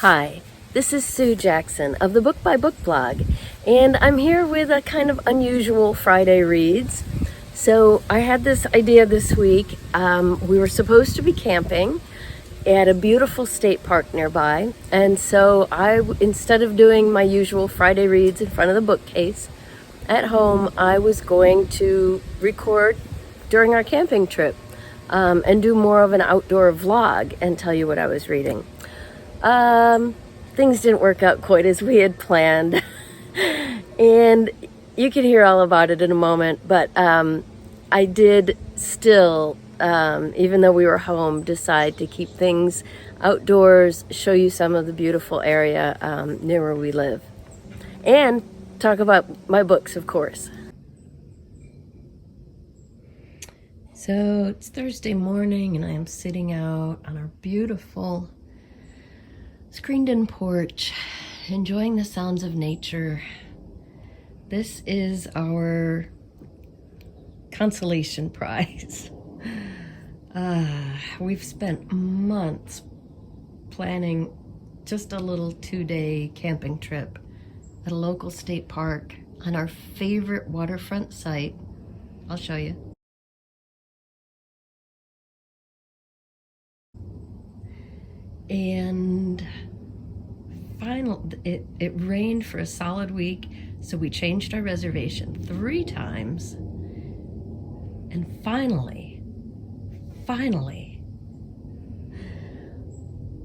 Hi, this is Sue Jackson of the Book by Book blog, and I'm here with a kind of unusual Friday reads. So I had this idea this week. We were supposed to be camping at a beautiful state park nearby, and so instead of doing my usual Friday reads in front of the bookcase at home, I was going to record during our camping trip and do more of an outdoor vlog and tell you what I was reading. Things didn't work out quite as we had planned, and you can hear all about it in a moment, but I did still, even though we were home, decide to keep things outdoors, show you some of the beautiful area near where we live, and talk about my books, of course. So it's Thursday morning, and I am sitting out on our beautiful screened-in porch, enjoying the sounds of nature. This is our consolation prize. We've spent months planning just a little 2-day camping trip at a local state park on our favorite waterfront site. I'll show you. And finally, it rained for a solid week, so we changed our reservation 3 times. And finally,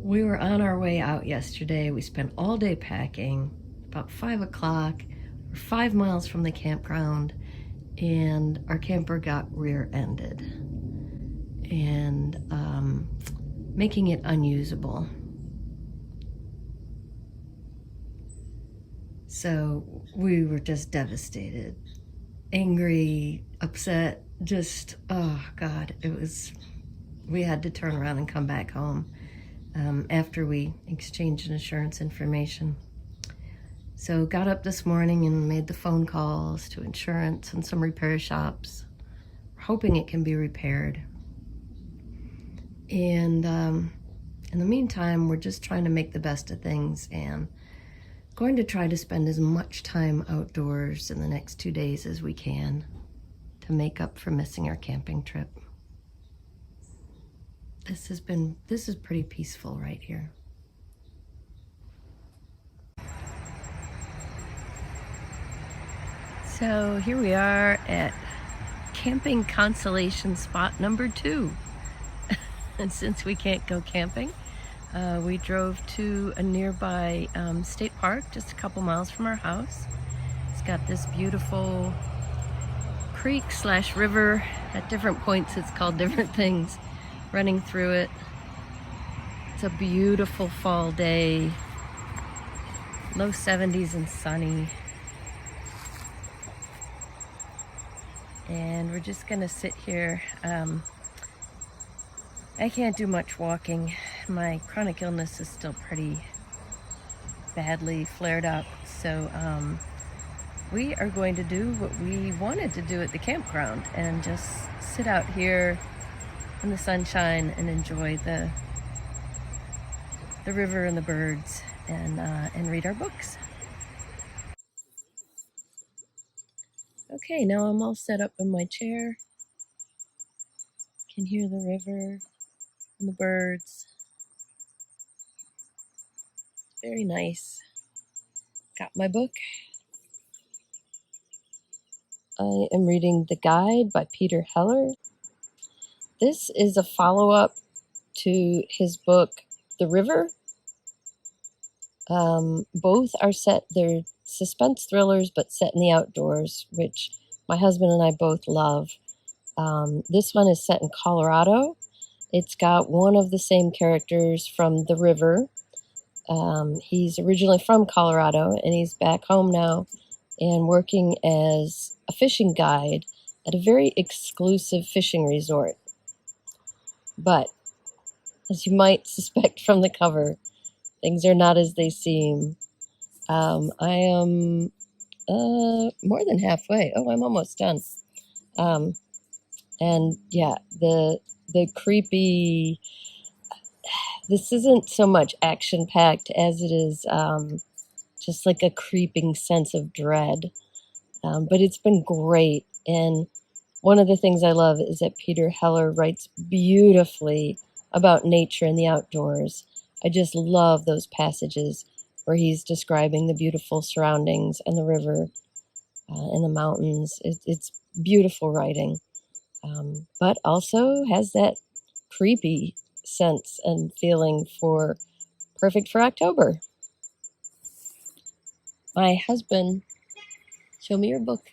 we were on our way out yesterday. We spent all day packing. About 5 o'clock, we're 5 miles from the campground, and our camper got rear-ended and making it unusable. So we were just devastated, angry, upset, just, oh God, we had to turn around and come back home after we exchanged insurance information. So got up this morning and made the phone calls to insurance and some repair shops, hoping it can be repaired. And in the meantime, we're just trying to make the best of things and going to try to spend as much time outdoors in the next 2 days as we can to make up for missing our camping trip. This is pretty peaceful right here. So here we are at camping consolation spot number 2. And since we can't go camping, we drove to a nearby state park just a couple miles from our house. It's got this beautiful creek/river. At different points it's called different things running through it. It's a beautiful fall day, low 70s and sunny. And we're just gonna sit here. I can't do much walking. My chronic illness is still pretty badly flared up, so we are going to do what we wanted to do at the campground and just sit out here in the sunshine and enjoy the river and the birds and read our books. Okay, now I'm all set up in my chair. Can hear the river and the birds. Very nice. Got my book. I am reading The Guide by Peter Heller. This is a follow-up to his book, The River. Both are they're suspense thrillers, but set in the outdoors, which my husband and I both love. This one is set in Colorado. It's got one of the same characters from The River. He's originally from Colorado, and he's back home now and working as a fishing guide at a very exclusive fishing resort. But, as you might suspect from the cover, things are not as they seem. I am more than halfway. Oh, I'm almost done. And yeah, the creepy this isn't so much action-packed as it is just like a creeping sense of dread. But it's been great. And one of the things I love is that Peter Heller writes beautifully about nature and the outdoors. I just love those passages where he's describing the beautiful surroundings and the river and the mountains. It's beautiful writing, but also has that creepy sense and feeling for perfect for October. My husband, show me your book.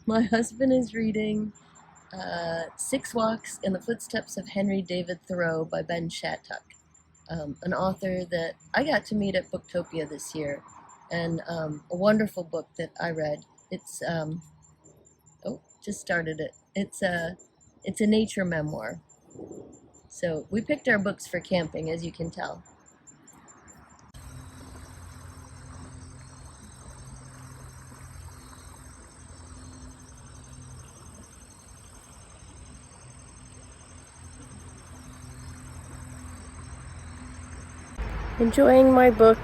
My husband is reading Six Walks in the Footsteps of Henry David Thoreau by Ben Shattuck, an author that I got to meet at Booktopia this year, and a wonderful book that I read. It's just started it. It's a nature memoir. So we picked our books for camping, as you can tell. Enjoying my book,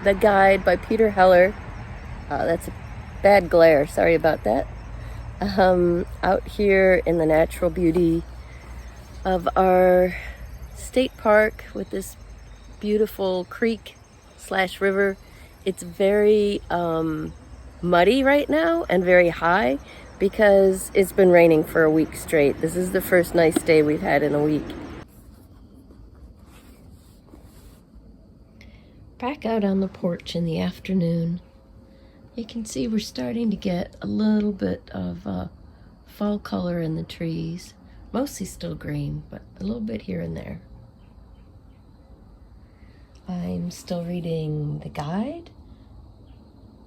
The Guide by Peter Heller. That's a bad glare, sorry about that. Out here in the natural beauty of our state park with this beautiful creek / river. It's very muddy right now and very high because it's been raining for a week straight. This is the first nice day we've had in a week. Back out on the porch in the afternoon, you can see we're starting to get a little bit of fall color in the trees. Mostly still green, but a little bit here and there. I'm still reading The Guide,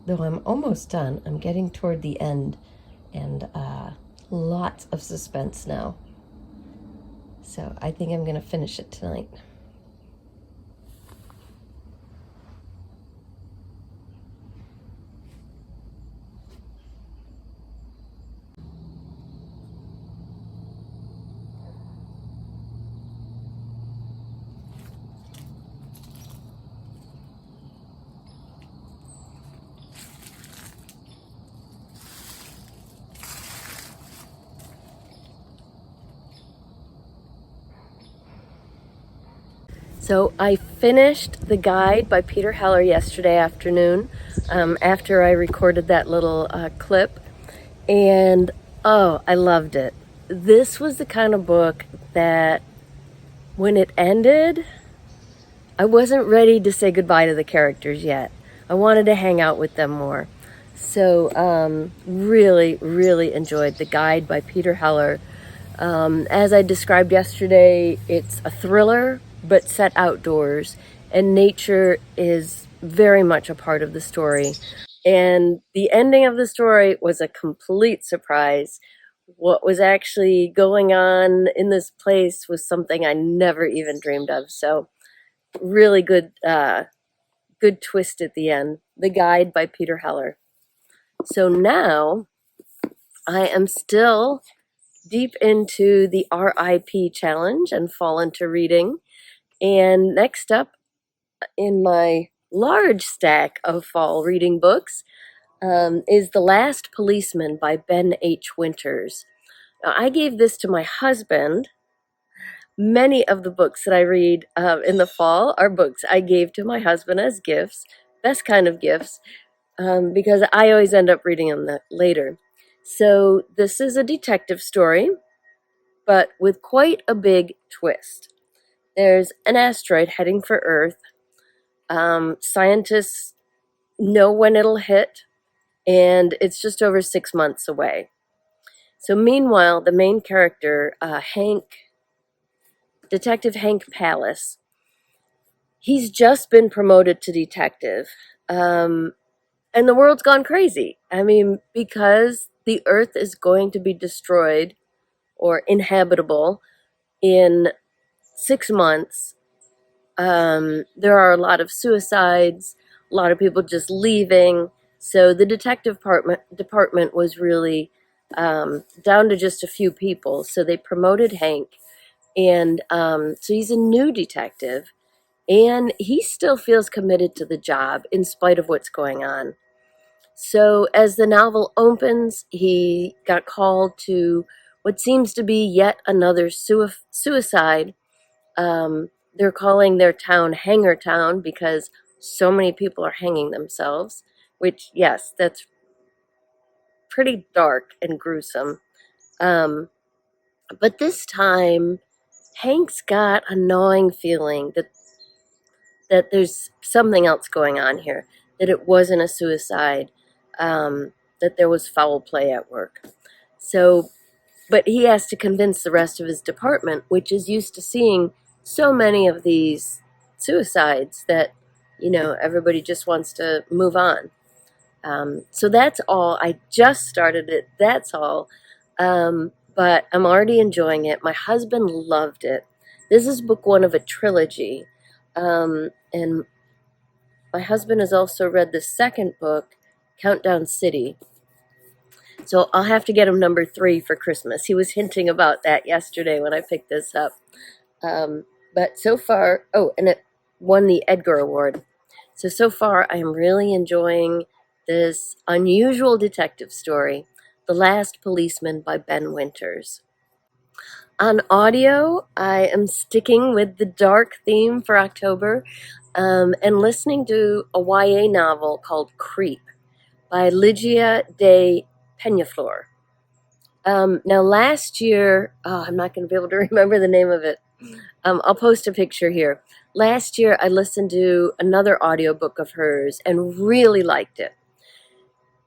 though I'm almost done. I'm getting toward the end, and lots of suspense now. So I think I'm going to finish it tonight. So I finished The Guide by Peter Heller yesterday afternoon after I recorded that little clip, and oh, I loved it. This was the kind of book that when it ended, I wasn't ready to say goodbye to the characters yet. I wanted to hang out with them more. So really, really enjoyed The Guide by Peter Heller. As I described yesterday, it's a thriller, but set outdoors, and nature is very much a part of the story. And the ending of the story was a complete surprise. What was actually going on in this place was something I never even dreamed of. So really good twist at the end. The Guide by Peter Heller. So now I am still deep into the R.I.P challenge and fall into reading. And next up in my large stack of fall reading books is The Last Policeman by Ben H. Winters. Now, I gave this to my husband. Many of the books that I read in the fall are books I gave to my husband as gifts, best kind of gifts, because I always end up reading them later. So this is a detective story, but with quite a big twist. There's an asteroid heading for Earth. Scientists know when it'll hit, and it's just over 6 months away. So meanwhile, the main character, Detective Hank Palace, he's just been promoted to detective, and the world's gone crazy. I mean, because the Earth is going to be destroyed or inhabitable in 6 months. There are a lot of suicides, a lot of people just leaving. So the detective department was really down to just a few people. So they promoted Hank And so he's a new detective, and he still feels committed to the job in spite of what's going on. So as the novel opens, he got called to what seems to be yet another suicide. They're calling their town Hanger Town because so many people are hanging themselves, which, yes, that's pretty dark and gruesome. Um, but this time, Hank's got a gnawing feeling that there's something else going on here, that it wasn't a suicide, that there was foul play at work. So, but he has to convince the rest of his department, which is used to seeing so many of these suicides, that, everybody just wants to move on. So that's all. I just started it. That's all. But I'm already enjoying it. My husband loved it. This is book one of a trilogy. And my husband has also read the second book, Countdown City. So I'll have to get him number 3 for Christmas. He was hinting about that yesterday when I picked this up. But so far, and it won the Edgar Award. So far, I am really enjoying this unusual detective story, The Last Policeman by Ben Winters. On audio, I am sticking with the dark theme for October, and listening to a YA novel called Creep by Ligia de Peñaflor. Now, last year, I'm not going to be able to remember the name of it. I'll post a picture here. Last year, I listened to another audiobook of hers and really liked it.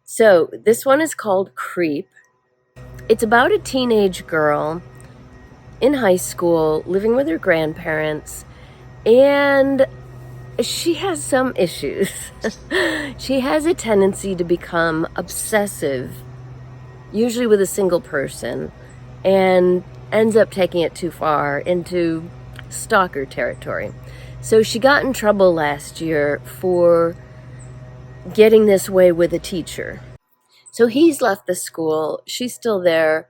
So this one is called Creep. It's about a teenage girl in high school living with her grandparents, and she has some issues. She has a tendency to become obsessive, usually with a single person, and ends up taking it too far into stalker territory. So she got in trouble last year for getting this way with a teacher. So he's left the school. She's still there.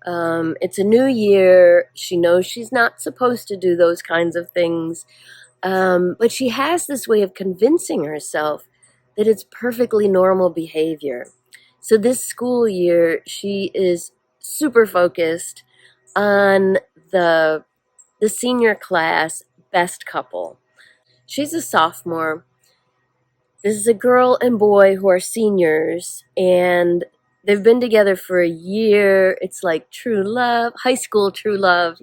It's a new year. She knows she's not supposed to do those kinds of things. But she has this way of convincing herself that it's perfectly normal behavior. So this school year, she is super focused on the senior class best couple. She's a sophomore. This is a girl and boy who are seniors, and they've been together for a year. It's like true love, high school true love,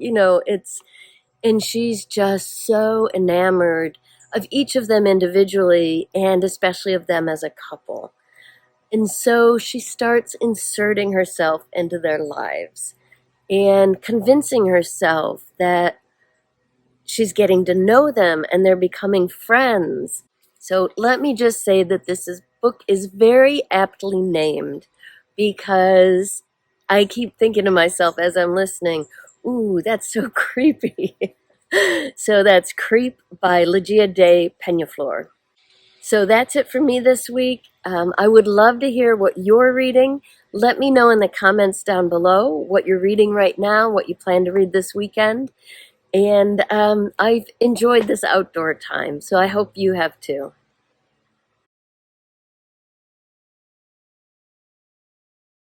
and she's just so enamored of each of them individually, and especially of them as a couple. And so she starts inserting herself into their lives and convincing herself that she's getting to know them and they're becoming friends. So let me just say that book is very aptly named, because I keep thinking to myself as I'm listening, ooh, that's so creepy. So that's Creep by Ligia de Peñaflor. So that's it for me this week. I would love to hear what you're reading. Let me know in the comments down below what you're reading right now, what you plan to read this weekend. And I've enjoyed this outdoor time, so I hope you have too.